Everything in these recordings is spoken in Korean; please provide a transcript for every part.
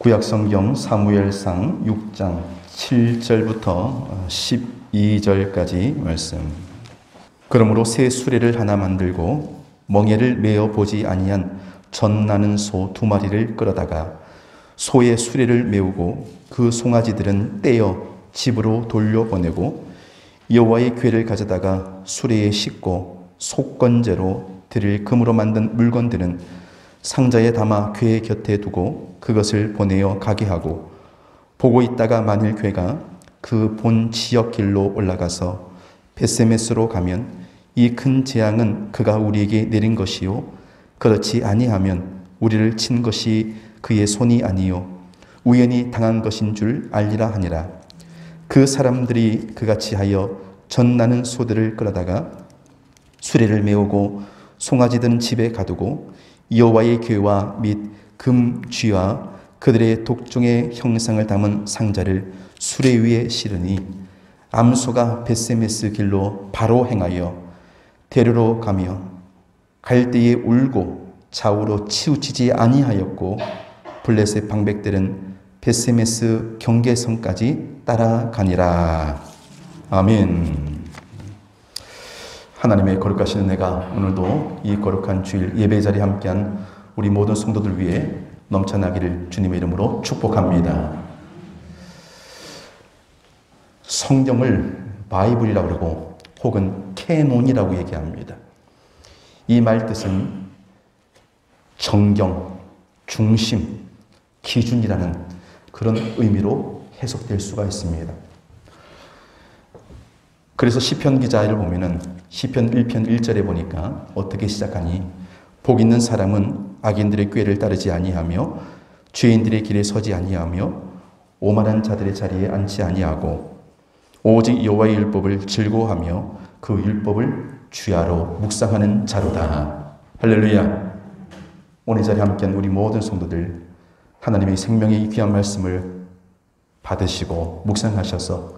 구약성경 사무엘상 6장 7절부터 12절까지 말씀. 그러므로 새 수레를 하나 만들고 멍에를 메어 보지 아니한 젖 나는 소 2마리를 끌어다가 소의 수레를 메우고 그 송아지들은 떼어 집으로 돌려보내고 여호와의 궤를 가져다가 수레에 싣고 속건제로 드릴 금으로 만든 물건들은 상자에 담아 궤 곁에 두고 그것을 보내어 가게 하고, 보고 있다가 만일 궤가 그 본 지역 길로 올라가서 벳세메스로 가면 이 큰 재앙은 그가 우리에게 내린 것이요 그렇지 아니하면 우리를 친 것이 그의 손이 아니요 우연히 당한 것인 줄 알리라 하니라. 그 사람들이 그같이 하여 젖 나는 소들을 끌어다가 수레를 메우고 송아지들은 집에 가두고 여호와의 궤와 및 금쥐와 그들의 독종의 형상을 담은 상자를 수레 위에 실으니 암소가 벳세메스 길로 바로 행하여 데르로 가며 갈 때에 울고 좌우로 치우치지 아니하였고, 블레셋 방백들은 벳세메스 경계선까지 따라가니라. 아멘. 하나님의 거룩하신 은혜가 오늘도 이 거룩한 주일 예배 자리에 함께한 우리 모든 성도들 위해 넘쳐나기를 주님의 이름으로 축복합니다. 성경을 바이블이라고 그러고 혹은 캐논이라고 얘기합니다. 이 말 뜻은 정경, 중심, 기준이라는 그런 의미로 해석될 수가 있습니다. 그래서 시편 기자를 보면은 시편 1편 1절에 보니까 어떻게 시작하니, 복 있는 사람은 악인들의 꾀를 따르지 아니하며 죄인들의 길에 서지 아니하며 오만한 자들의 자리에 앉지 아니하고 오직 여호와의 율법을 즐거워하며 그 율법을 주야로 묵상하는 자로다. 할렐루야. 오늘 이 자리에 함께한 우리 모든 성도들, 하나님의 생명의 귀한 말씀을 받으시고 묵상하셔서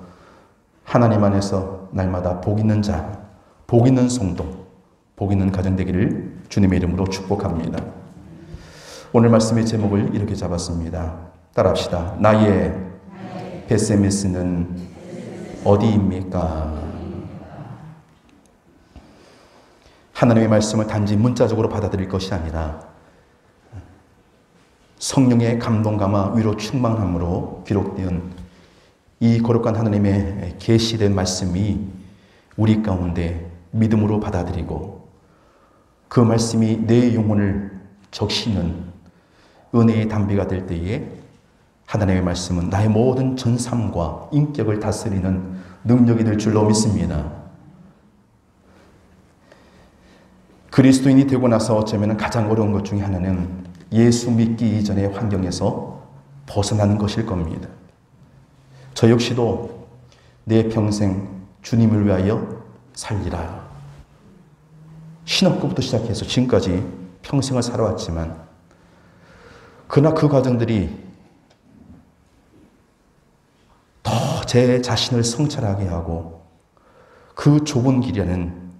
하나님 안에서 날마다 복 있는 자, 복 있는 성도, 복 있는 가정 되기를 주님의 이름으로 축복합니다. 오늘 말씀의 제목을 이렇게 잡았습니다. 따라합시다. 나의 벳세메스는 어디입니까? 하나님의 말씀을 단지 문자적으로 받아들일 것이 아니라 성령의 감동감화 위로 충만함으로 기록된 이 거룩한 하나님의 계시된 말씀이 우리 가운데 믿음으로 받아들이고 그 말씀이 내 영혼을 적시는 은혜의 담비가 될 때에 하나님의 말씀은 나의 모든 전삼과 인격을 다스리는 능력이 될 줄로 믿습니다. 그리스도인이 되고 나서 어쩌면 가장 어려운 것 중에 하나는 예수 믿기 이전의 환경에서 벗어나는 것일 겁니다. 저 역시도 내 평생 주님을 위하여 살리라. 신학교부터 시작해서 지금까지 평생을 살아왔지만 그러나 그 과정들이 더 제 자신을 성찰하게 하고 그 좁은 길이라는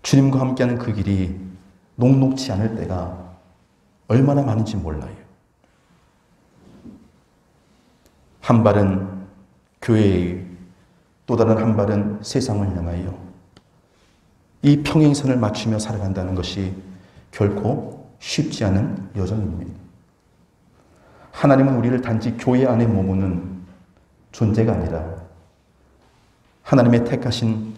주님과 함께하는 그 길이 녹록지 않을 때가 얼마나 많은지 몰라요. 한 발은 교회의, 또 다른 한 발은 세상을 향하여 이 평행선을 맞추며 살아간다는 것이 결코 쉽지 않은 여정입니다. 하나님은 우리를 단지 교회 안에 머무는 존재가 아니라 하나님의 택하신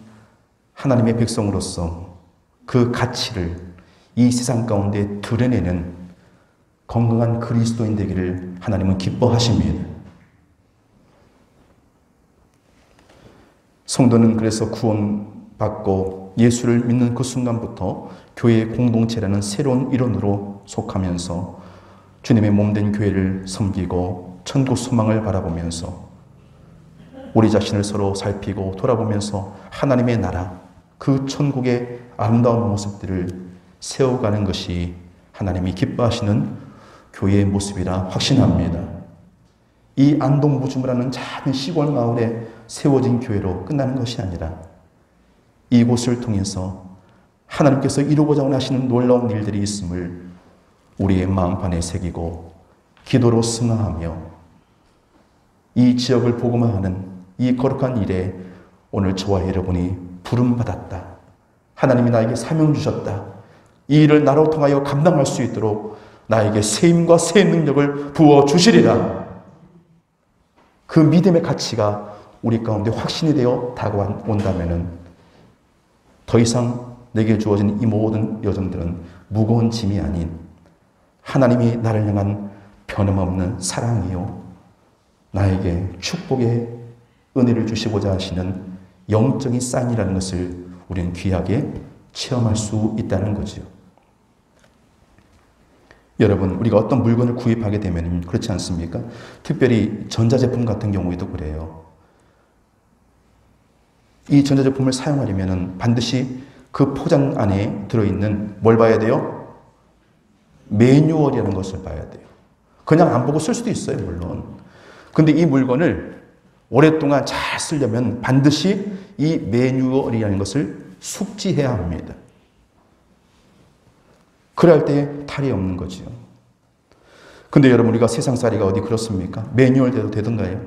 하나님의 백성으로서 그 가치를 이 세상 가운데 드러내는 건강한 그리스도인 되기를 하나님은 기뻐하십니다. 성도는 그래서 구원받고 예수를 믿는 그 순간부터 교회의 공동체라는 새로운 일원으로 속하면서 주님의 몸된 교회를 섬기고 천국 소망을 바라보면서 우리 자신을 서로 살피고 돌아보면서 하나님의 나라, 그 천국의 아름다운 모습들을 세워가는 것이 하나님이 기뻐하시는 교회의 모습이라 확신합니다. 이 안동무주무라는 작은 시골 마을에 세워진 교회로 끝나는 것이 아니라 이곳을 통해서 하나님께서 이루고자 하시는 놀라운 일들이 있음을 우리의 마음판에 새기고 기도로 승화하며 이 지역을 복음화하는 이 거룩한 일에 오늘 저와 여러분이 부름받았다. 하나님이 나에게 사명 주셨다. 이 일을 나로 통하여 감당할 수 있도록 나에게 새 힘과 새 능력을 부어주시리라. 그 믿음의 가치가 우리 가운데 확신이 되어 다가온다면 더 이상 내게 주어진 이 모든 여정들은 무거운 짐이 아닌 하나님이 나를 향한 변함없는 사랑이요, 나에게 축복의 은혜를 주시고자 하시는 영적인 사인이라는 것을 우리는 귀하게 체험할 수 있다는 거죠. 여러분, 우리가 어떤 물건을 구입하게 되면 그렇지 않습니까? 특별히 전자제품 같은 경우에도 그래요. 이 전자제품을 사용하려면 반드시 그 포장 안에 들어있는 뭘 봐야 돼요? 매뉴얼이라는 것을 봐야 돼요. 그냥 안 보고 쓸 수도 있어요, 물론. 근데 이 물건을 오랫동안 잘 쓰려면 반드시 이 매뉴얼이라는 것을 숙지해야 합니다. 그래야 할 때 탈이 없는 거죠. 근데 여러분, 우리가 세상살이가 어디 그렇습니까? 매뉴얼대로 되던가요?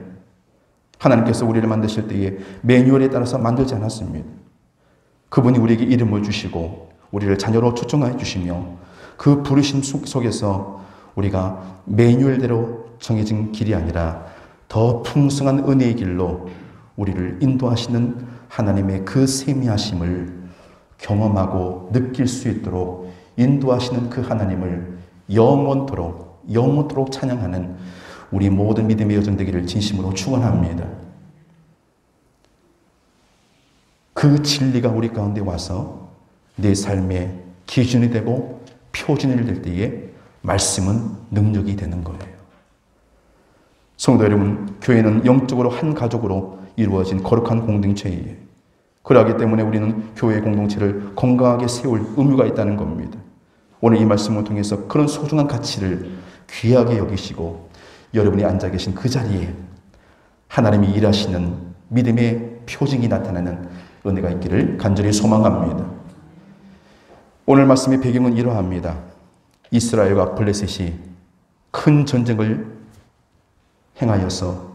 하나님께서 우리를 만드실 때에 매뉴얼에 따라서 만들지 않았습니다. 그분이 우리에게 이름을 주시고 우리를 자녀로 초청해 주시며 그 부르심 속에서 우리가 매뉴얼대로 정해진 길이 아니라 더 풍성한 은혜의 길로 우리를 인도하시는 하나님의 그 세미하심을 경험하고 느낄 수 있도록 인도하시는 그 하나님을 영원토록 찬양하는 우리 모든 믿음의 여정 되기를 진심으로 축원합니다. 그 진리가 우리 가운데 와서 내 삶의 기준이 되고 표준이 될 때에 말씀은 능력이 되는 거예요. 성도 여러분, 교회는 영적으로 한 가족으로 이루어진 거룩한 공동체이에요. 그러하기 때문에 우리는 교회 공동체를 건강하게 세울 의무가 있다는 겁니다. 오늘 이 말씀을 통해서 그런 소중한 가치를 귀하게 여기시고 여러분이 앉아 계신 그 자리에 하나님이 일하시는 믿음의 표징이 나타나는 은혜가 있기를 간절히 소망합니다. 오늘 말씀의 배경은 이러합니다. 이스라엘과 블레셋이 큰 전쟁을 행하여서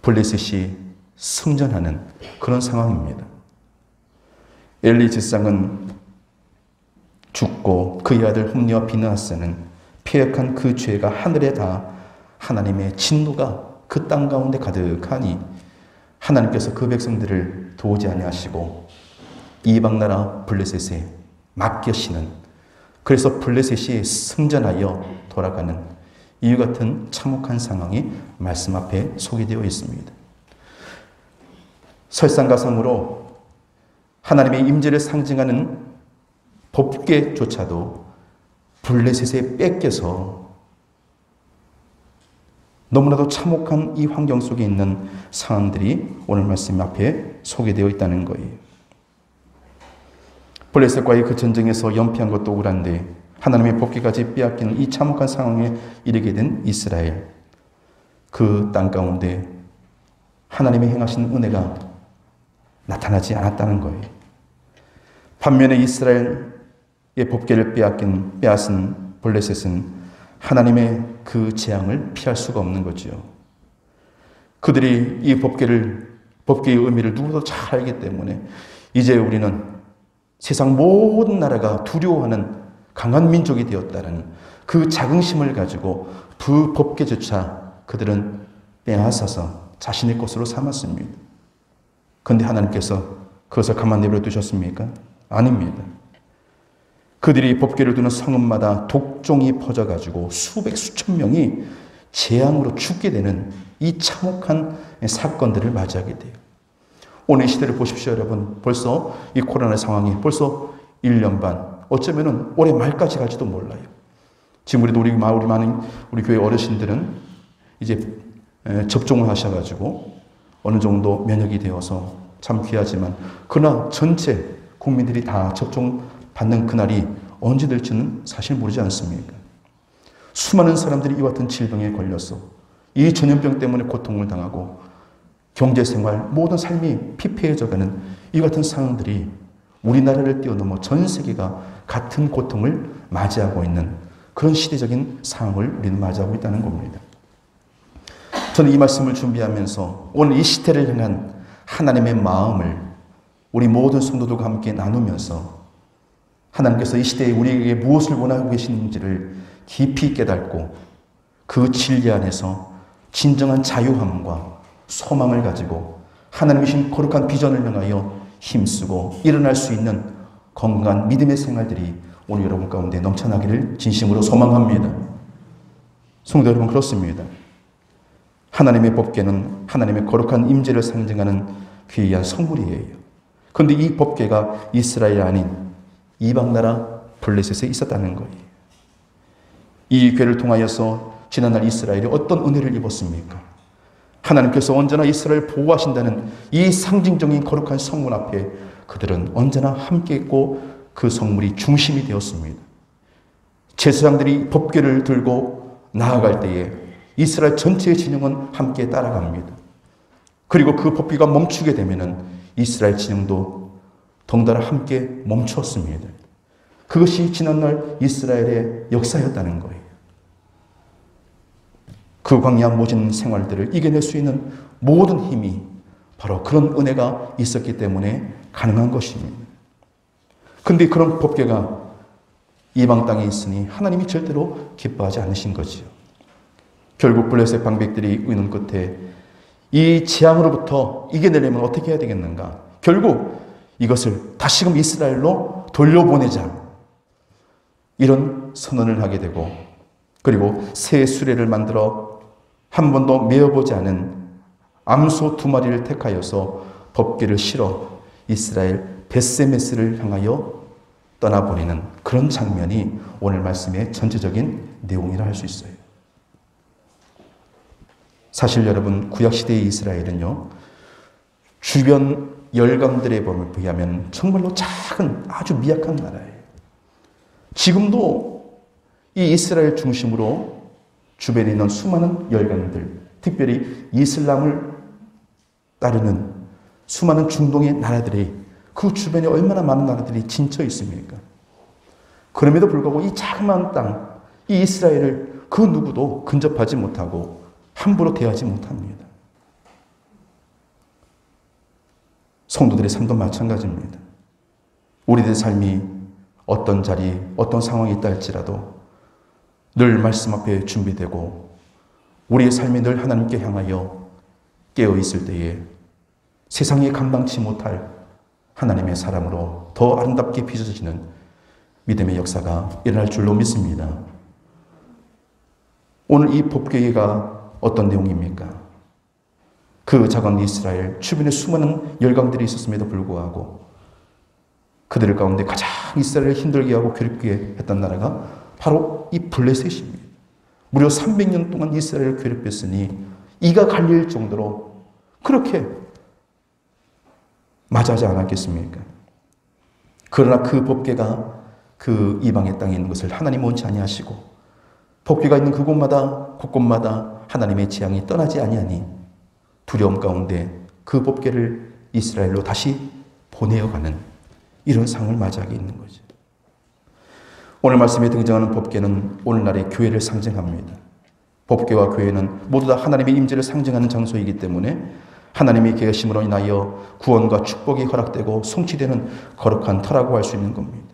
블레셋이 승전하는 그런 상황입니다. 엘리 제사장은 죽고 그의 아들 홈리와 비느하스는 패역한 그 죄가 하늘에 닿아 하나님의 진노가 그 땅 가운데 가득하니 하나님께서 그 백성들을 도우지 아니하시고 이방 나라 블레셋에 맡겨시는, 그래서 블레셋이 승전하여 돌아가는 이유 같은 참혹한 상황이 말씀 앞에 소개되어 있습니다. 설상가상으로 하나님의 임재를 상징하는 법궤조차도 블레셋에 뺏겨서 너무나도 참혹한 이 환경 속에 있는 상황들이 오늘 말씀 앞에 소개되어 있다는 거예요. 블레셋과의 그 전쟁에서 연패한 것도 억울한데 하나님의 법궤까지 빼앗기는 이 참혹한 상황에 이르게 된 이스라엘, 그 땅 가운데 하나님의 행하신 은혜가 나타나지 않았다는 거예요. 반면에 이스라엘의 법궤를 빼앗은 블레셋은 하나님의 그 재앙을 피할 수가 없는 거죠. 그들이 이 법궤의 의미를 누구도 잘 알기 때문에 이제 우리는 세상 모든 나라가 두려워하는 강한 민족이 되었다는 그 자긍심을 가지고 그 법궤조차 그들은 빼앗아서 자신의 것으로 삼았습니다. 그런데 하나님께서 그것을 가만 내버려 두셨습니까? 아닙니다. 그들이 법궤를 두는 성읍마다 독종이 퍼져가지고 수천 명이 재앙으로 죽게 되는 이 참혹한 사건들을 맞이하게 돼요. 오늘 이 시대를 보십시오, 여러분. 벌써 이 코로나 상황이 벌써 1년 반, 어쩌면은 올해 말까지 갈지도 몰라요. 지금 우리 많은 우리 교회 어르신들은 이제 접종을 하셔가지고 어느 정도 면역이 되어서 참 귀하지만, 그러나 전체 국민들이 다 접종받는 그날이 언제 될지는 사실 모르지 않습니까? 수많은 사람들이 이와 같은 질병에 걸려서 이 전염병 때문에 고통을 당하고 경제생활, 모든 삶이 피폐해져가는 이 같은 상황들이 우리나라를 뛰어넘어 전 세계가 같은 고통을 맞이하고 있는 그런 시대적인 상황을 우리는 맞이하고 있다는 겁니다. 저는 이 말씀을 준비하면서 오늘 이 시대를 향한 하나님의 마음을 우리 모든 성도들과 함께 나누면서 하나님께서 이 시대에 우리에게 무엇을 원하고 계시는지를 깊이 깨닫고 그 진리 안에서 진정한 자유함과 소망을 가지고 하나님이 주신 거룩한 비전을 향하여 힘쓰고 일어날 수 있는 건강한 믿음의 생활들이 오늘 여러분 가운데 넘쳐나기를 진심으로 소망합니다. 성도 여러분, 그렇습니다. 하나님의 법궤는 하나님의 거룩한 임재를 상징하는 귀한 선물이에요. 그런데 이 법궤가 이스라엘 아닌 이방 나라 블레셋에 있었다는 거예요. 이 궤를 통하여서 지난날 이스라엘이 어떤 은혜를 입었습니까? 하나님께서 언제나 이스라엘을 보호하신다는 이 상징적인 거룩한 성문 앞에 그들은 언제나 함께 있고 그 성물이 중심이 되었습니다. 제사장들이 법궤를 들고 나아갈 때에 이스라엘 전체의 진영은 함께 따라갑니다. 그리고 그 법궤가 멈추게 되면은 이스라엘 진영도 덩달아 함께 멈추었습니다. 그것이 지난날 이스라엘의 역사였다는 거예요. 그 광야 모진 생활들을 이겨낼 수 있는 모든 힘이 바로 그런 은혜가 있었기 때문에 가능한 것입니다. 그런데 그런 법궤가 이방 땅에 있으니 하나님이 절대로 기뻐하지 않으신 거지요. 결국 블레셋 방백들이 의논 끝에 이 재앙으로부터 이겨내려면 어떻게 해야 되겠는가? 결국 이것을 다시금 이스라엘로 돌려보내자. 이런 선언을 하게 되고, 그리고 새 수레를 만들어 한 번도 메어보지 않은 암소 2마리를 택하여서 법궤를 실어 이스라엘 벳세메스를 향하여 떠나보내는 그런 장면이 오늘 말씀의 전체적인 내용이라 할 수 있어요. 사실 여러분, 구약시대의 이스라엘은요, 주변 열강들에 비하면 정말로 작은 아주 미약한 나라예요. 지금도 이 이스라엘 중심으로 주변에 있는 수많은 열강들, 특별히 이슬람을 따르는 수많은 중동의 나라들이 그 주변에 얼마나 많은 나라들이 진쳐 있습니까? 그럼에도 불구하고 이 자그마한 땅, 이 이스라엘을 그 누구도 근접하지 못하고 함부로 대하지 못합니다. 성도들의 삶도 마찬가지입니다. 우리들의 삶이 어떤 자리, 어떤 상황에 있다 할지라도 늘 말씀 앞에 준비되고 우리의 삶이 늘 하나님께 향하여 깨어 있을 때에 세상이 감당치 못할 하나님의 사랑으로 더 아름답게 빚어지는 믿음의 역사가 일어날 줄로 믿습니다. 오늘 이 법궤가 어떤 내용입니까? 그 작은 이스라엘 주변에 수많은 열강들이 있었음에도 불구하고 그들 가운데 가장 이스라엘을 힘들게 하고 괴롭게 했던 나라가 바로 이 블레셋입니다. 무려 300년 동안 이스라엘을 괴롭혔으니 이가 갈릴 정도로 그렇게 맞이하지 않았겠습니까? 그러나 그 법궤가 그 이방의 땅에 있는 것을 하나님 원치 아니하시고 법궤가 있는 그곳마다 곳곳마다 하나님의 재앙이 떠나지 아니하니 두려움 가운데 그 법궤를 이스라엘로 다시 보내어가는 이런 상황을 맞이하게 있는 거죠. 오늘 말씀에 등장하는 법궤는 오늘날의 교회를 상징합니다. 법궤와 교회는 모두 다 하나님의 임재를 상징하는 장소이기 때문에 하나님의 계심으로 인하여 구원과 축복이 허락되고 성취되는 거룩한 터라고 할 수 있는 겁니다.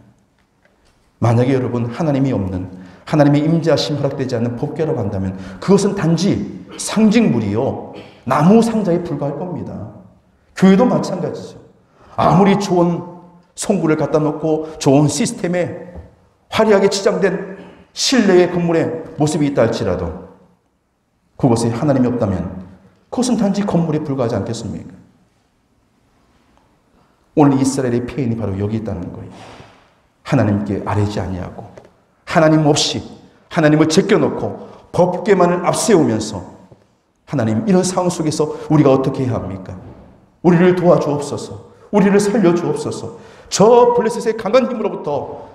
만약에 여러분 하나님이 없는, 하나님의 임재하심 허락되지 않는 법궤라고 한다면 그것은 단지 상징물이요 나무 상자에 불과할 겁니다. 교회도 마찬가지죠. 아무리 좋은 송구를 갖다 놓고 좋은 시스템에 화려하게 치장된 실내의 건물의 모습이 있다 할지라도 그곳에 하나님이 없다면 그것은 단지 건물에 불과하지 않겠습니까? 오늘 이스라엘의 폐인이 바로 여기 있다는 거예요. 하나님께 아뢰지 아니하고 하나님 없이 하나님을 제껴놓고 법궤만을 앞세우면서 하나님, 이런 상황 속에서 우리가 어떻게 해야 합니까? 우리를 도와주옵소서. 우리를 살려주옵소서. 저 블레셋의 강한 힘으로부터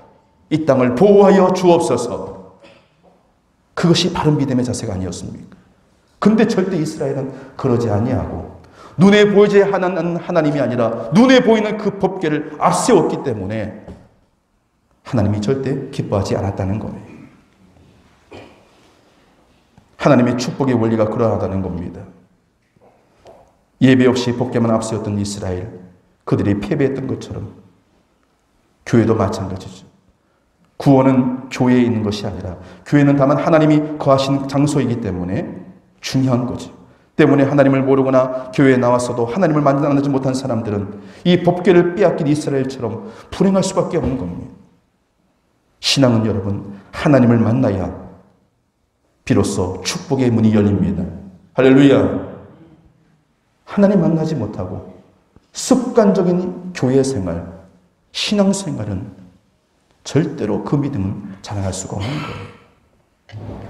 이 땅을 보호하여 주옵소서. 그것이 바른 믿음의 자세가 아니었습니까? 근데 절대 이스라엘은 그러지 아니하고 눈에 보이지 않는 하나님이 아니라 눈에 보이는 그 법궤를 앞세웠기 때문에 하나님이 절대 기뻐하지 않았다는 거예요. 하나님의 축복의 원리가 그러하다는 겁니다. 예배 없이 복개만 앞세웠던 이스라엘, 그들이 패배했던 것처럼 교회도 마찬가지죠. 구원은 교회에 있는 것이 아니라 교회는 다만 하나님이 거하신 장소이기 때문에 중요한 거죠. 때문에 하나님을 모르거나 교회에 나왔어도 하나님을 만나지 못한 사람들은 이 법궤를 빼앗긴 이스라엘처럼 불행할 수밖에 없는 겁니다. 신앙은 여러분, 하나님을 만나야 비로소 축복의 문이 열립니다. 할렐루야. 하나님 만나지 못하고 습관적인 교회 생활, 신앙 생활은 절대로 그 믿음을 자랑할 수가 없는 거예요.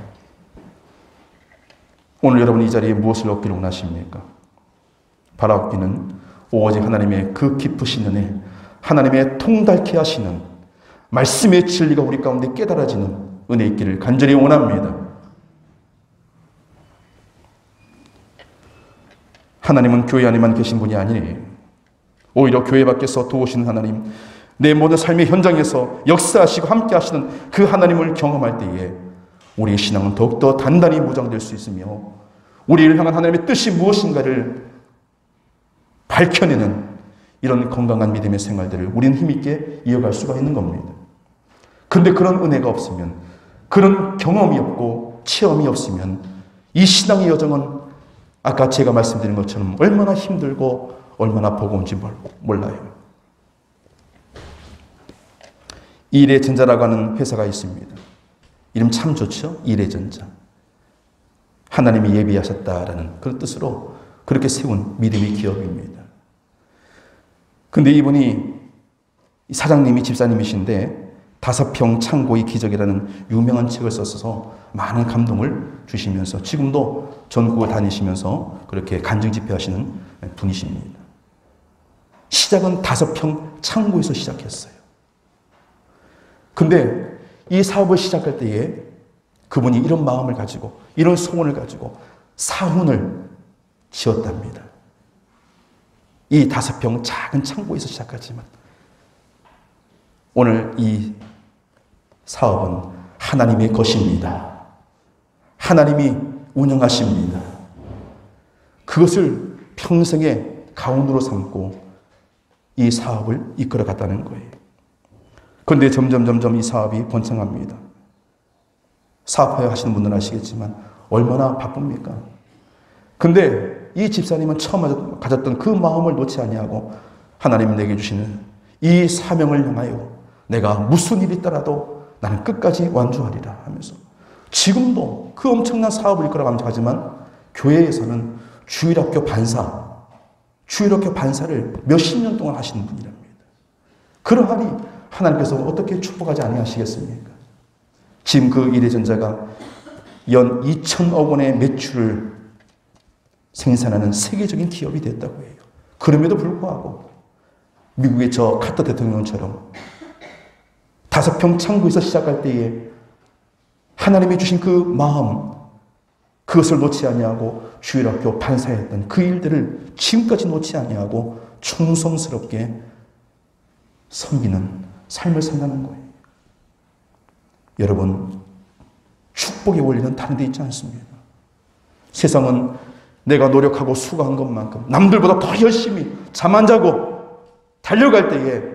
오늘 여러분 이 자리에 무엇을 얻기를 원하십니까? 바라옵기는 오직 하나님의 그 깊으신 은혜, 하나님의 통달케 하시는 말씀의 진리가 우리 가운데 깨달아지는 은혜 있기를 간절히 원합니다. 하나님은 교회 안에만 계신 분이 아니에요. 오히려 교회 밖에서 도우시는 하나님, 내 모든 삶의 현장에서 역사하시고 함께 하시는 그 하나님을 경험할 때에 우리의 신앙은 더욱더 단단히 무장될 수 있으며 우리를 향한 하나님의 뜻이 무엇인가를 밝혀내는 이런 건강한 믿음의 생활들을 우리는 힘있게 이어갈 수가 있는 겁니다. 그런데 그런 은혜가 없으면, 그런 경험이 없고 체험이 없으면 이 신앙의 여정은 아까 제가 말씀드린 것처럼 얼마나 힘들고 얼마나 버거운지 몰라요. 일의전자라고 하는 회사가 있습니다. 이름 참 좋죠? 일의전자. 하나님이 예비하셨다라는 그런 뜻으로 그렇게 세운 믿음의 기업입니다. 근데 이분이 사장님이 집사님이신데 5평 창고의 기적이라는 유명한 책을 썼어서 많은 감동을 주시면서 지금도 전국을 다니시면서 그렇게 간증 집회하시는 분이십니다. 시작은 5평 창고에서 시작했어요. 근데 이 사업을 시작할 때에 그분이 이런 마음을 가지고 이런 소원을 가지고 사훈을 지었답니다. 이 5평 작은 창고에서 시작하지만 오늘 이 사업은 하나님의 것입니다. 하나님이 운영하십니다. 그것을 평생의 가운으로 삼고 이 사업을 이끌어 갔다는 거예요. 그런데 점점 이 사업이 번창합니다. 사업하여 하시는 분들은 아시겠지만 얼마나 바쁩니까? 근데 이 집사님은 처음 가졌던 그 마음을 놓지 아니하고 하나님이 내게 주시는 이 사명을 향하여 내가 무슨 일이 있더라도 나는 끝까지 완주하리라 하면서 지금도 그 엄청난 사업을 이끌어가면서 하지만 교회에서는 주일학교 반사를 몇십 년 동안 하시는 분이랍니다. 그러하니 하나님께서 어떻게 축복하지 아니하시겠습니까? 지금 그 일의전자가 연 2천억 원의 매출을 생산하는 세계적인 기업이 됐다고 해요. 그럼에도 불구하고 미국의 저 카터 대통령처럼 5평 창고에서 시작할 때에 하나님이 주신 그 마음, 그것을 놓지 아니하고 주일학교 반사했던 그 일들을 지금까지 놓지 아니하고 충성스럽게 섬기는 삶을 산다는 거예요. 여러분, 축복의 원리는 다른 데 있지 않습니다. 세상은 내가 노력하고 수고한 것만큼 남들보다 더 열심히 잠 안 자고 달려갈 때에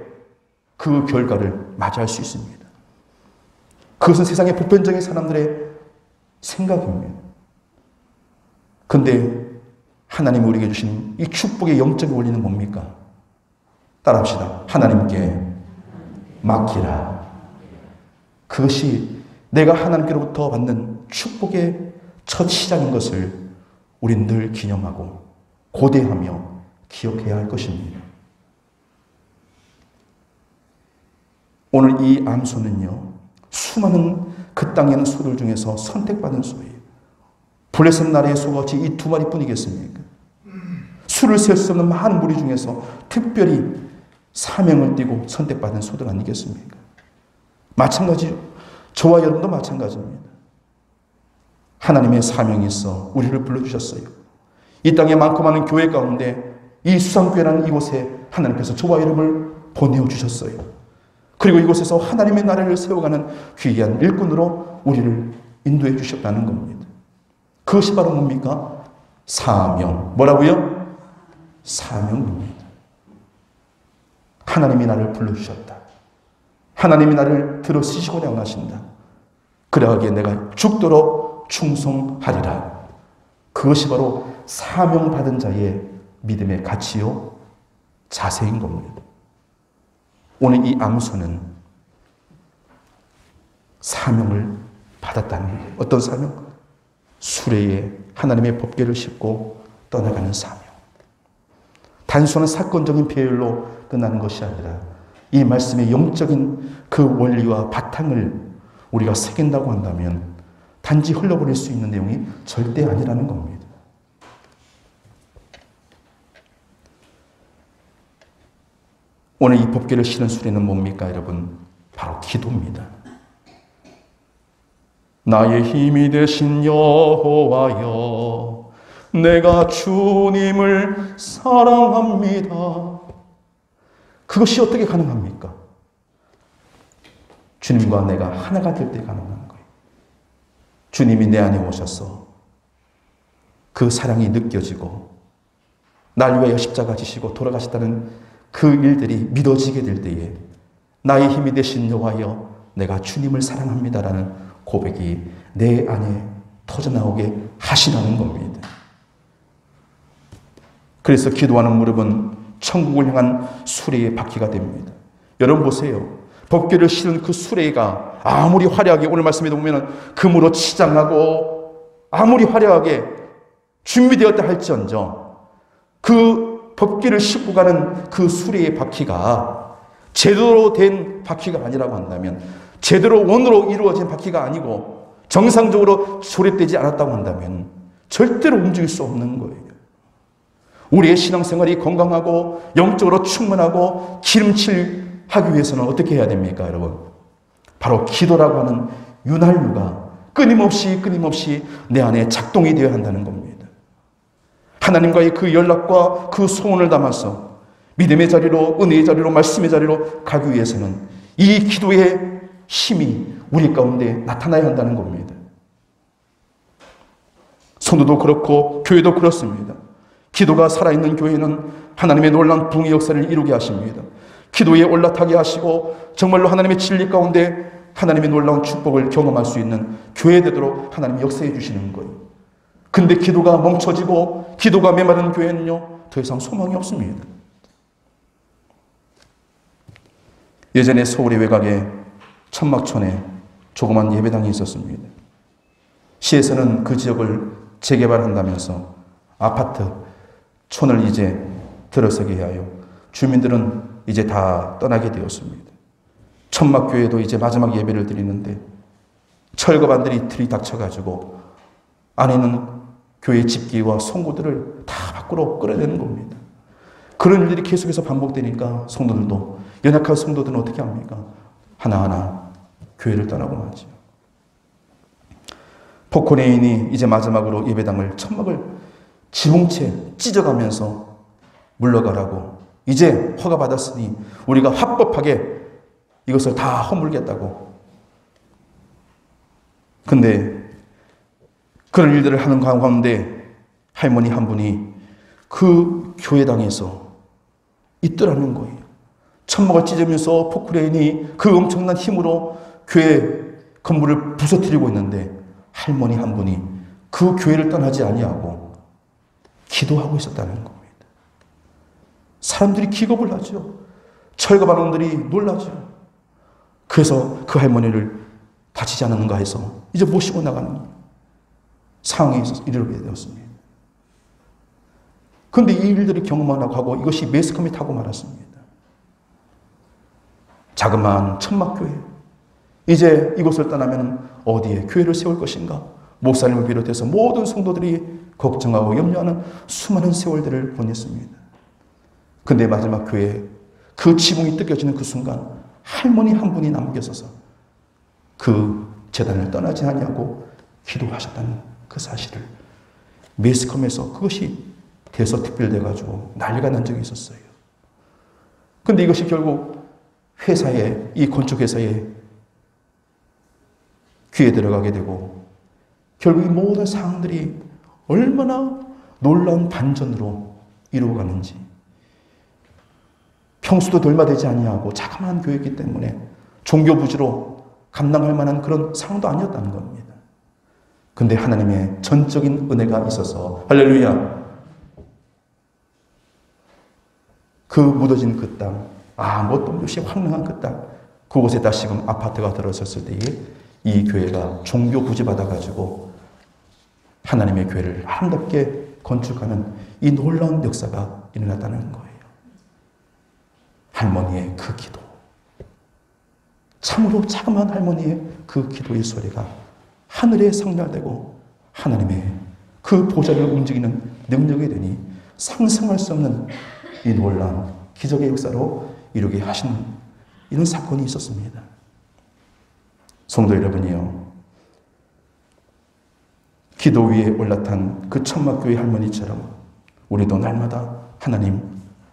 그 결과를 맞이할 수 있습니다. 그것은 세상의 보편적인 사람들의 생각입니다. 그런데 하나님이 우리에게 주신 이 축복의 영적인 원리는 뭡니까? 따라합시다. 하나님께 맡기라. 그것이 내가 하나님께로부터 받는 축복의 첫 시작인 것을 우린 늘 기념하고 고대하며 기억해야 할 것입니다. 오늘 이 암소는요, 수많은 그 땅에 있는 소들 중에서 선택받은 소예요. 블레셋 나라의 소가 어찌 이 2마리뿐이겠습니까? 수를 셀 수 없는 많은 무리 중에서 특별히 사명을 띠고 선택받은 소들 아니겠습니까? 마찬가지요. 저와 여러분도 마찬가지입니다. 하나님의 사명이 있어 우리를 불러주셨어요. 이 땅에 많고 많은 교회 가운데 이 수상교회라는 이곳에 하나님께서 저와 여러분을 보내주셨어요. 그리고 이곳에서 하나님의 나라를 세워가는 귀한 일꾼으로 우리를 인도해 주셨다는 겁니다. 그것이 바로 뭡니까? 사명. 뭐라고요? 사명입니다. 하나님이 나를 불러주셨다. 하나님이 나를 들어쓰시고자 원하신다. 그러하기에 내가 죽도록 충성하리라. 그것이 바로 사명받은 자의 믿음의 가치요 자세인 겁니다. 오늘 이 암소는 사명을 받았다는 거예요. 어떤 사명? 수레에 하나님의 법궤를 싣고 떠나가는 사명. 단순한 사건적인 배열로 끝나는 것이 아니라 이 말씀의 영적인 그 원리와 바탕을 우리가 새긴다고 한다면 단지 흘러버릴 수 있는 내용이 절대 아니라는 겁니다. 오늘 이 법궤를 실은 수레는 뭡니까, 여러분? 바로 기도입니다. 나의 힘이 되신 여호와여, 내가 주님을 사랑합니다. 그것이 어떻게 가능합니까? 주님과 내가 하나가 될 때 가능한 거예요. 주님이 내 안에 오셔서 그 사랑이 느껴지고 날 위하여 십자가 지시고 돌아가셨다는 그 일들이 믿어지게 될 때에 나의 힘이 되신 여호와여, 내가 주님을 사랑합니다라는 고백이 내 안에 터져나오게 하시라는 겁니다. 그래서 기도하는 무릎은 천국을 향한 수레의 바퀴가 됩니다. 여러분 보세요. 법궤를 실은 그 수레가 아무리 화려하게, 오늘 말씀에도 보면 금으로 치장하고 아무리 화려하게 준비되었다 할지언정 그 법궤를 싣고 가는 그 수레의 바퀴가 제대로 된 바퀴가 아니라고 한다면, 제대로 원으로 이루어진 바퀴가 아니고 정상적으로 조립되지 않았다고 한다면 절대로 움직일 수 없는 거예요. 우리의 신앙생활이 건강하고 영적으로 충만하고 기름칠하기 위해서는 어떻게 해야 됩니까, 여러분? 바로 기도라고 하는 윤활유가 끊임없이 내 안에 작동이 되어야 한다는 겁니다. 하나님과의 그 연락과 그 소원을 담아서 믿음의 자리로, 은혜의 자리로, 말씀의 자리로 가기 위해서는 이 기도의 힘이 우리 가운데 나타나야 한다는 겁니다. 성도도 그렇고 교회도 그렇습니다. 기도가 살아있는 교회는 하나님의 놀라운 부흥의 역사를 이루게 하십니다. 기도에 올라타게 하시고 정말로 하나님의 진리 가운데 하나님의 놀라운 축복을 경험할 수 있는 교회 되도록 하나님이 역사해 주시는 거예요. 근데 기도가 멈춰지고 기도가 메마른 교회는요, 더 이상 소망이 없습니다. 예전에 서울의 외곽에 천막촌에 조그만 예배당이 있었습니다. 시에서는 그 지역을 재개발한다면서 아파트, 촌을 이제 들어서게 하여 주민들은 이제 다 떠나게 되었습니다. 천막교회도 이제 마지막 예배를 드리는데 철거반들이 들이닥쳐가지고 안에 있는 교회 집기와 송구들을 다 밖으로 끌어내는 겁니다. 그런 일들이 계속해서 반복되니까 성도들도, 연약한 성도들은 어떻게 합니까? 하나하나 교회를 떠나고 마죠. 포코네인이 이제 마지막으로 예배당을, 천막을 지붕채 찢어가면서 물러가라고, 이제 허가받았으니 우리가 합법하게 이것을 다 허물겠다고. 근데 그런 일들을 하는 가운데 할머니 한 분이 그 교회당에서 있더라는 거예요. 천막을 찢으면서 포크레인이 그 엄청난 힘으로 교회 건물을 부서뜨리고 있는데 할머니 한 분이 그 교회를 떠나지 아니하고 기도하고 있었다는 겁니다. 사람들이 기겁을 하죠. 철거반원들이 놀라죠. 그래서 그 할머니를 다치지 않았는가 해서 이제 모시고 나가는 상황에 이르게 되었습니다. 그런데 이 일들을 경험하고 하고 이것이 매스컴이 타고 말았습니다. 자그마한 천막교회, 이제 이곳을 떠나면 어디에 교회를 세울 것인가? 목사님을 비롯해서 모든 성도들이 걱정하고 염려하는 수많은 세월들을 보냈습니다. 근데 마지막 교회에 그 지붕이 뜯겨지는 그 순간 할머니 한 분이 남겨서서 그 재단을 떠나지 아니하고 기도하셨다는 그 사실을 매스컴에서 그것이 대서특필돼가지고 난리가 난 적이 있었어요. 근데 이것이 결국 회사에, 이 건축회사에 귀에 들어가게 되고 결국 이 모든 상황들이 얼마나 놀라운 반전으로 이루어가는지, 평수도 얼마 되지 아니하고 자그마한 교회이기 때문에 종교 부지로 감당할 만한 그런 상황도 아니었다는 겁니다. 근데 하나님의 전적인 은혜가 있어서 할렐루야, 그 묻어진 그 땅, 뭣도 없이 황량한 그 땅, 그곳에 다시금 아파트가 들어섰을 때에 이 교회가 종교 부지 받아가지고 하나님의 교회를 아름답게 건축하는 이 놀라운 역사가 일어났다는 거예요. 할머니의 그 기도, 참으로 자그마한 할머니의 그 기도의 소리가 하늘에 상달되고 하나님의 그 보좌를 움직이는 능력이 되니 상상할 수 없는 이 놀라운 기적의 역사로 이루게 하시는 이런 사건이 있었습니다. 성도 여러분이요, 기도 위에 올라탄 그 천막교회 할머니처럼 우리도 날마다 하나님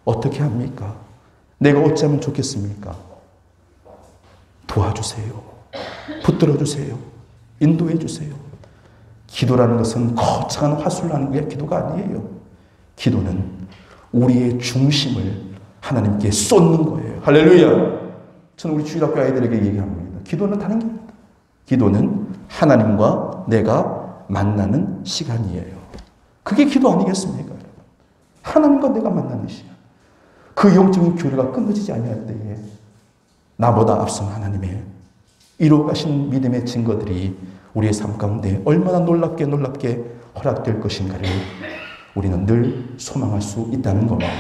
어떻게 합니까? 내가 어찌하면 좋겠습니까? 도와주세요. 붙들어주세요. 인도해주세요. 기도라는 것은 거창한 화술을 하는 게 기도가 아니에요. 기도는 우리의 중심을 하나님께 쏟는 거예요. 할렐루야! 저는 우리 주일학교 아이들에게 얘기합니다. 기도는 다른 게 아니다. 기도는 하나님과 내가 만나는 시간이에요. 그게 기도 아니겠습니까? 하나님과 내가 만나는 시간. 그 영적인 교류가 끊어지지 아니할 때에 나보다 앞선 하나님의 이루어가신 믿음의 증거들이 우리의 삶 가운데 얼마나 놀랍게 허락될 것인가를 우리는 늘 소망할 수 있다는 겁니다.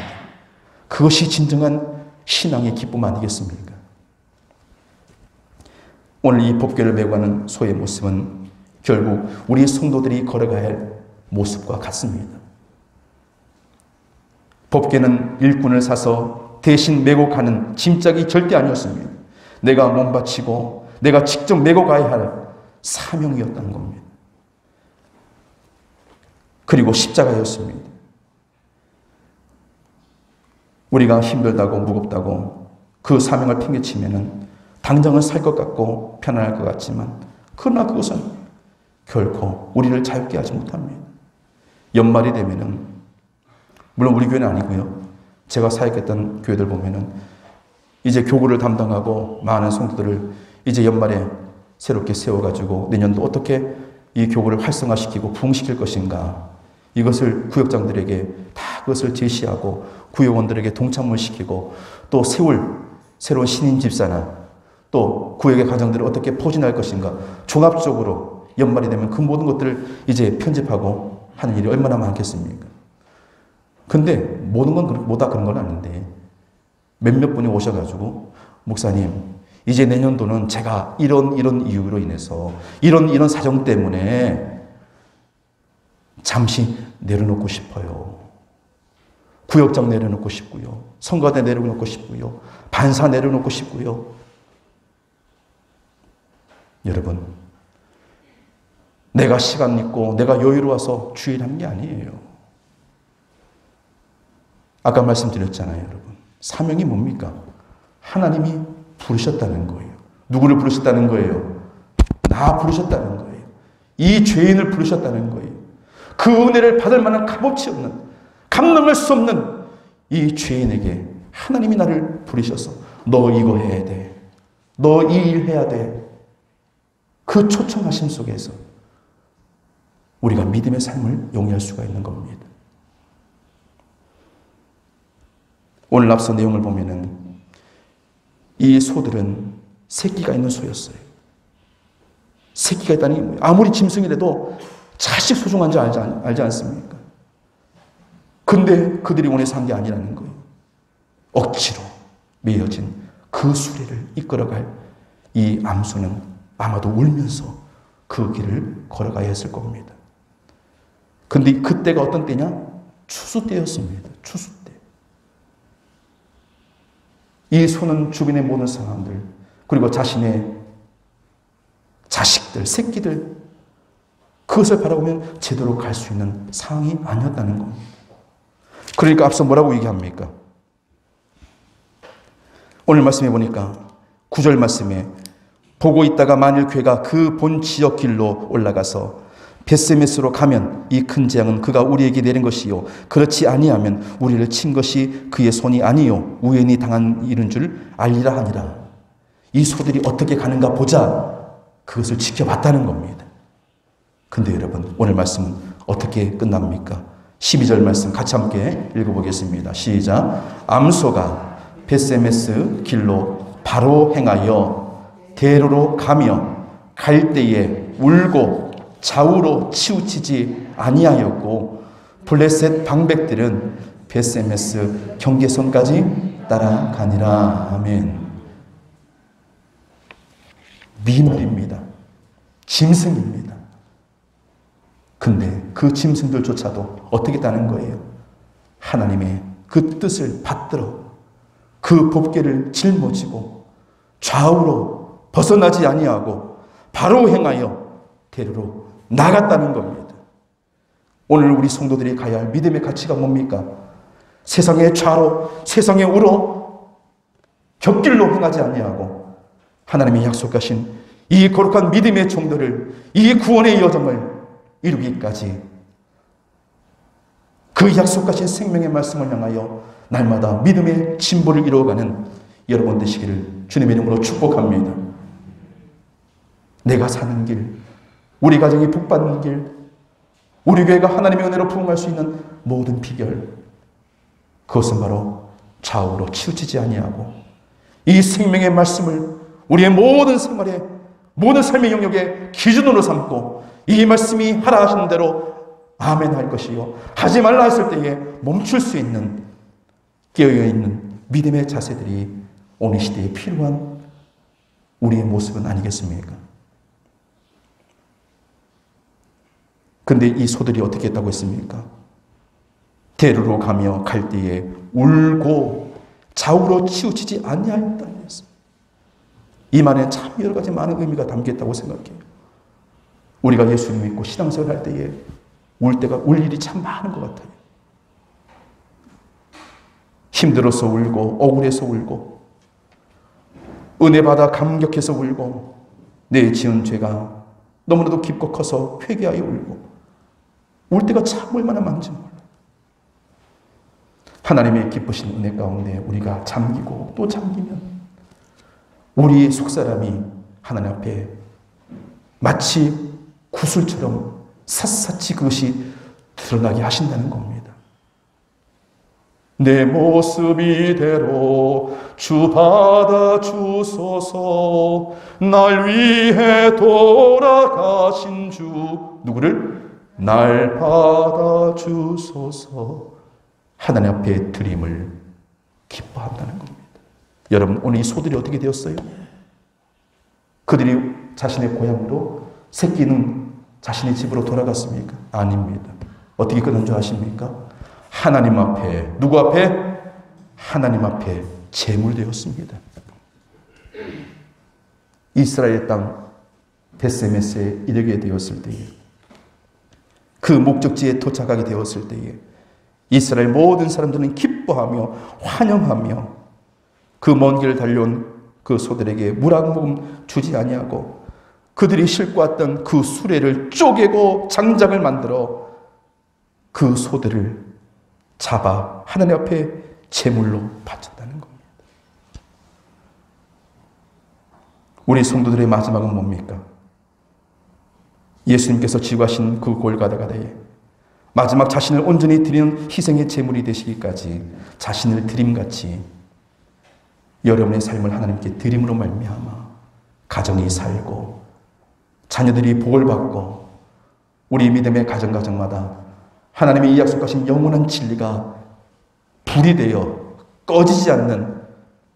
그것이 진정한 신앙의 기쁨 아니겠습니까? 오늘 이 법궤를 메고 가는 소의 모습은 결국 우리 성도들이 걸어가야 할 모습과 같습니다. 법궤는 일꾼을 사서 대신 메고 가는 짐짝이 절대 아니었습니다. 내가 몸 바치고 내가 직접 메고 가야 할 사명이었다는 겁니다. 그리고 십자가였습니다. 우리가 힘들다고 무겁다고 그 사명을 팽개치면은 당장은 살 것 같고 편안할 것 같지만, 그러나 그것은 결코 우리를 자유케 하지 못합니다. 연말이 되면은, 물론 우리 교회는 아니고요, 제가 사역했던 교회들 보면은 이제 교구를 담당하고 많은 성도들을 이제 연말에 새롭게 세워가지고 내년도 어떻게 이 교구를 활성화시키고 부흥시킬 것인가, 이것을 구역장들에게 다 그것을 제시하고 구역원들에게 동참을 시키고 또 세울 새로운 신인 집사나 또 구역의 가정들을 어떻게 포진할 것인가, 종합적으로 연말이 되면 그 모든 것들을 이제 편집하고 하는 일이 얼마나 많겠습니까? 근데 모든 건 뭐다 그런 건 아닌데, 몇몇 분이 오셔가지고 목사님, 이제 내년도는 제가 이런 이유로 인해서 이런 사정 때문에 잠시 내려놓고 싶어요. 구역장 내려놓고 싶고요. 성가대 내려놓고 싶고요. 반사 내려놓고 싶고요. 여러분, 내가 시간 있고 내가 여유로워서 주일하는 게 아니에요. 아까 말씀드렸잖아요, 여러분. 사명이 뭡니까? 하나님이 부르셨다는 거예요. 누구를 부르셨다는 거예요? 나 부르셨다는 거예요. 이 죄인을 부르셨다는 거예요. 그 은혜를 받을 만한 값어치 없는, 감당할 수 없는 이 죄인에게 하나님이 나를 부르셔서 너 이거 해야 돼. 너 이 일 해야 돼. 그 초청하심 속에서 우리가 믿음의 삶을 용이할 수가 있는 겁니다. 오늘 앞서 내용을 보면은 이 소들은 새끼가 있는 소였어요. 새끼가 있다는 게 뭐예요? 아무리 짐승이라도 자식 소중한지 알지 않습니까? 근데 그들이 원해서 한 게 아니라는 거예요. 억지로 매어진 그 수레를 이끌어갈 이 암소는 아마도 울면서 그 길을 걸어가야 했을 겁니다. 근데 그때가 어떤 때냐? 추수 때였습니다. 추수 때. 이 소는 주변의 모든 사람들, 그리고 자신의 자식들, 새끼들, 그것을 바라보면 제대로 갈 수 있는 상황이 아니었다는 겁니다. 그러니까 앞서 뭐라고 얘기합니까? 오늘 말씀해 보니까 9절 말씀에 보고 있다가 만일 괴가 그 본 지역 길로 올라가서 베세메스로 가면 이 큰 재앙은 그가 우리에게 내린 것이요 그렇지 아니하면 우리를 친 것이 그의 손이 아니요 우연히 당한 일인 줄 알리라 하니라. 이 소들이 어떻게 가는가 보자 그것을 지켜봤다는 겁니다. 근데 여러분 오늘 말씀은 어떻게 끝납니까? 12절 말씀 같이 함께 읽어보겠습니다. 시작. 암소가 베세메스 길로 바로 행하여 대로로 가며 갈 때에 울고 좌우로 치우치지 아니하였고 블레셋 방백들은 베세메스 경계선까지 따라가니라. 아멘. 미물입니다. 짐승입니다. 근데 그 짐승들조차도 어떻게 따는 거예요? 하나님의 그 뜻을 받들어 그 법궤를 짊어지고 좌우로 벗어나지 아니하고 바로 행하여 대로로 나갔다는 겁니다. 오늘 우리 성도들이 가야 할 믿음의 가치가 뭡니까? 세상의 좌로, 세상의 우로 곁길로 행하지 아니하고 하나님이 약속하신 이 거룩한 믿음의 정도를, 이 구원의 여정을 이루기까지 그 약속하신 생명의 말씀을 향하여 날마다 믿음의 진보를 이루어가는 여러분 되시기를 주님의 이름으로 축복합니다. 내가 사는 길, 우리 가정이 복받는 길, 우리 교회가 하나님의 은혜로 부흥할 수 있는 모든 비결, 그것은 바로 좌우로 치우치지 아니하고 이 생명의 말씀을 우리의 모든 생활에, 모든 삶의 영역에 기준으로 삼고 이 말씀이 하라 하시는 대로 아멘 할 것이요 하지 말라 했을 때에 멈출 수 있는 깨어있는 믿음의 자세들이 오늘 시대에 필요한 우리의 모습은 아니겠습니까? 근데 이 소들이 어떻게 했다고 했습니까? 대로로 가며 갈 때에 울고 좌우로 치우치지 아니하였다는 말씀. 이 말에 참 여러 가지 많은 의미가 담겼다고 생각해요. 우리가 예수님 믿고 신앙생활 할 때에 울 일이 참 많은 것 같아요. 힘들어서 울고 억울해서 울고 은혜 받아 감격해서 울고 내 지은 죄가 너무나도 깊고 커서 회개하여 울고 울 때가 참 얼마나 많은지 몰라요. 하나님의 기쁘신 은혜 가운데 우리가 잠기고 또 잠기면 우리 속사람이 하나님 앞에 마치 구슬처럼 샅샅이 그것이 드러나게 하신다는 겁니다. 내 모습 이대로 주 받아주소서. 날 위해 돌아가신 주, 누구를? 날 받아주소서. 하나님 앞에 드림을 기뻐한다는 겁니다. 여러분 오늘 이 소들이 어떻게 되었어요? 그들이 자신의 고향으로, 새끼는 자신의 집으로 돌아갔습니까? 아닙니다. 어떻게 끝난 줄 아십니까? 하나님 앞에, 누구 앞에? 하나님 앞에 제물되었습니다. 이스라엘 땅 베세메스에 이르게 되었을 때에, 그 목적지에 도착하게 되었을 때에 이스라엘 모든 사람들은 기뻐하며 환영하며 그 먼 길을 달려온 그 소들에게 물 한 모금 주지 아니하고 그들이 싣고 왔던 그 수레를 쪼개고 장작을 만들어 그 소들을 잡아 하나님 앞에 제물로 바쳤다는 겁니다. 우리 성도들의 마지막은 뭡니까? 예수님께서 지구하신 그 골고다가다에 마지막 자신을 온전히 드리는 희생의 제물이 되시기까지 자신을 드림같이 여러분의 삶을 하나님께 드림으로 말미암아 가정이 살고 자녀들이 복을 받고 우리 믿음의 가정가정마다 하나님의 이 약속하신 영원한 진리가 불이 되어 꺼지지 않는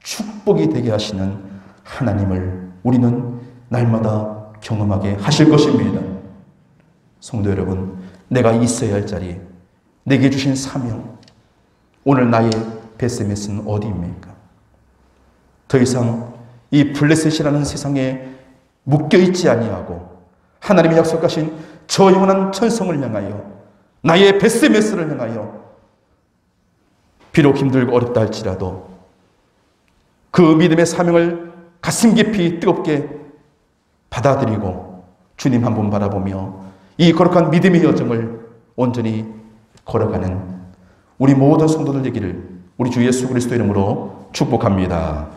축복이 되게 하시는 하나님을 우리는 날마다 경험하게 하실 것입니다. 성도 여러분, 내가 있어야 할 자리, 내게 주신 사명, 오늘 나의 베세메스는 어디입니까? 더 이상 이 블레셋이라는 세상에 묶여있지 아니하고 하나님이 약속하신 저 영원한 천성을 향하여, 나의 베세메스를 향하여 비록 힘들고 어렵다 할지라도 그 믿음의 사명을 가슴 깊이 뜨겁게 받아들이고 주님 한 분 바라보며 이 거룩한 믿음의 여정을 온전히 걸어가는 우리 모든 성도들 되기를 우리 주 예수 그리스도 이름으로 축복합니다.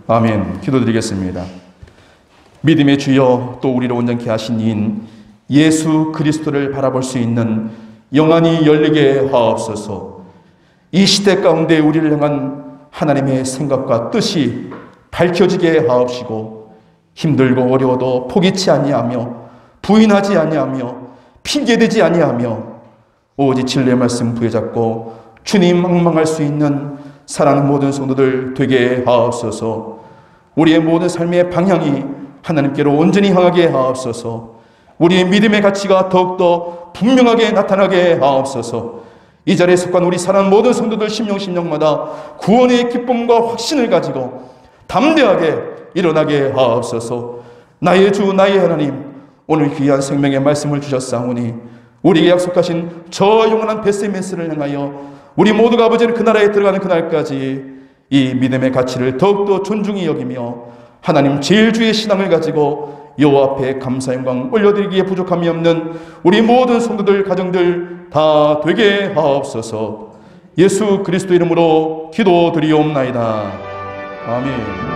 아멘. 기도드리겠습니다. 믿음의 주여, 또 우리를 온전케 하신 이인 예수 그리스도를 바라볼 수 있는 영안이 열리게 하옵소서. 이 시대 가운데 우리를 향한 하나님의 생각과 뜻이 밝혀지게 하옵시고, 힘들고 어려워도 포기치 아니하며 부인하지 아니하며 핑계대지 아니하며 오직 진리의 말씀 부여잡고 주님 망망할 수 있는 사랑하는 모든 성도들 되게 하옵소서. 우리의 모든 삶의 방향이 하나님께로 온전히 향하게 하옵소서. 우리의 믿음의 가치가 더욱더 분명하게 나타나게 하옵소서. 이 자리에 속한 우리 사랑하는 모든 성도들 심령마다 구원의 기쁨과 확신을 가지고 담대하게 일어나게 하옵소서. 나의 주 나의 하나님, 오늘 귀한 생명의 말씀을 주셨사오니 우리에게 약속하신 저 영원한 베세메스를 향하여 우리 모두가 아버지는 그 나라에 들어가는 그날까지 이 믿음의 가치를 더욱더 존중히 여기며 하나님 제일 주의 신앙을 가지고 여호와 앞에 감사 영광 올려드리기에 부족함이 없는 우리 모든 성도들 가정들 다 되게 하옵소서. 예수 그리스도 이름으로 기도드리옵나이다. 아멘.